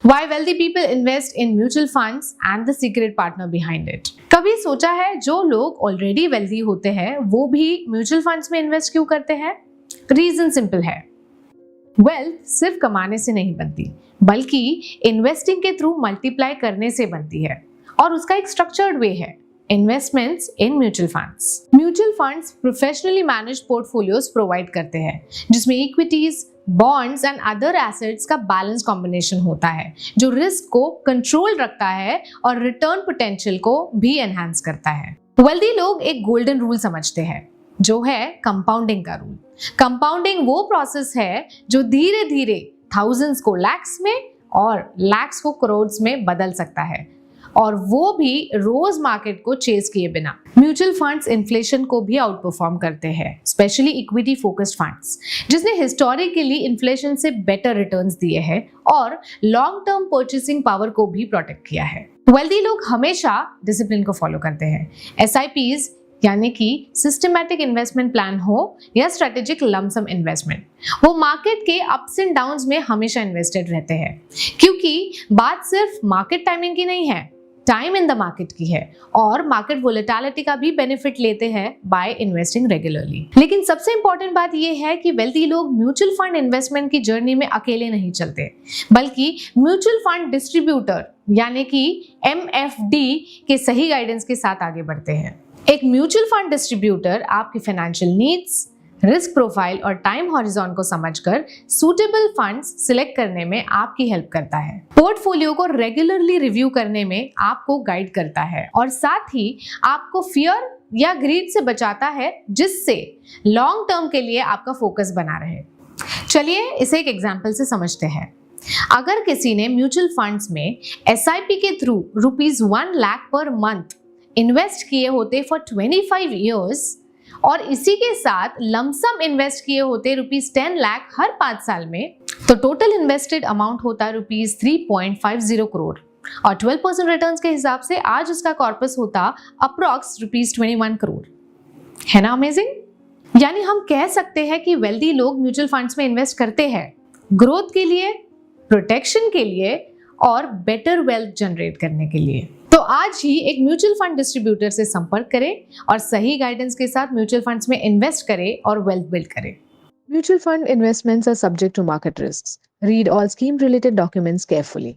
Why wealthy people invest in mutual funds and the secret partner behind it. कभी सोचा है जो लोग ऑलरेडी वेल्दी होते हैं वो भी म्यूचुअल फंड्स में इन्वेस्ट क्यों करते हैं? रीजन सिंपल है, वेल्थ सिर्फ कमाने से नहीं बनती बल्कि इन्वेस्टिंग के थ्रू मल्टीप्लाई करने से बनती है और उसका एक स्ट्रक्चर्ड वे है investments in mutual funds. Mutual funds professionally managed portfolios provide करते हैं जिसमें equities, bonds and other assets का बैलेंस कॉम्बिनेशन होता है जो रिस्क को कंट्रोल रखता है और रिटर्न पोटेंशियल को भी एनहांस करता है। वेल्दी लोग एक गोल्डन रूल समझते हैं जो है कंपाउंडिंग का रूल। कंपाउंडिंग वो प्रोसेस है जो धीरे धीरे थाउजेंड्स को लैक्स में और लैक्स को करोड्स में बदल सकता है और वो भी रोज मार्केट को चेस किए बिना। म्यूचुअल फंड्स इन्फ्लेशन को भी आउट परफॉर्म करते हैं, स्पेशली इक्विटी फोकस्ड फंड्स जिसने हिस्टोरिकली इन्फ्लेशन से बेटर रिटर्न्स दिए हैं और लॉन्ग टर्म परचेसिंग पावर को भी प्रोटेक्ट किया है। वेल्दी लोग हमेशा डिसिप्लिन को फॉलो करते हैं। एसआईपीज यानी कि सिस्टमैटिक इन्वेस्टमेंट प्लान हो या स्ट्रेटेजिक लमसम इन्वेस्टमेंट, वो मार्केट के अप्स एंड डाउन्स में हमेशा इन्वेस्टेड रहते हैं क्योंकि बात सिर्फ मार्केट टाइमिंग की नहीं है, टाइम इन द मार्केट की है और मार्केट वोलेटिलिटी का भी बेनिफिट लेते हैं बाय इन्वेस्टिंग रेगुलरली। लेकिन सबसे इंपॉर्टेंट बात यह है कि वेल्दी लोग म्यूचुअल फंड इन्वेस्टमेंट की जर्नी में अकेले नहीं चलते बल्कि म्यूचुअल फंड डिस्ट्रीब्यूटर यानी कि एमएफडी के सही गाइडेंस के साथ आगे बढ़ते हैं। एक म्यूचुअल फंड डिस्ट्रीब्यूटर आपकी फाइनेंशियल नीड्स, रिस्क प्रोफाइल और टाइम हॉरिजॉन को समझकर सूटेबल फंड्स सिलेक्ट करने में आपकी हेल्प करता है, पोर्टफोलियो को रेगुलरली रिव्यू करने में आपको गाइड करता है और साथ ही आपको फियर या ग्रीड से बचाता है जिससे लॉन्ग टर्म के लिए आपका फोकस बना रहे। चलिए इसे एक एग्जांपल से समझते हैं। अगर किसी ने म्यूचुअल फंड्स में एसआईपी के through ₹1 lakh per month invest किए होते फॉर 25 ईयर्स और इसी के साथ लमसम इन्वेस्ट किए होते ₹10 लाख हर 5 साल में, तो टोटल इन्वेस्टेड अमाउंट होता ₹3.50 करोड़ और 12% रिटर्न्स के हिसाब से आज उसका कॉर्पस होता अप्रॉक्स ₹21 करोड़। है ना अमेजिंग? यानी हम कह सकते हैं कि वेल्दी लोग म्यूचुअल फंड्स में इन्वेस्ट करते हैं ग्रोथ के लिए, प्रोटेक्शन के लिए और बेटर वेल्थ जनरेट करने के लिए। तो आज ही एक म्यूचुअल फंड डिस्ट्रीब्यूटर से संपर्क करें और सही गाइडेंस के साथ म्यूचुअल फंड्स में इन्वेस्ट करें और वेल्थ बिल्ड करें। Mutual fund investments are subject to market risks. Read all scheme related documents carefully.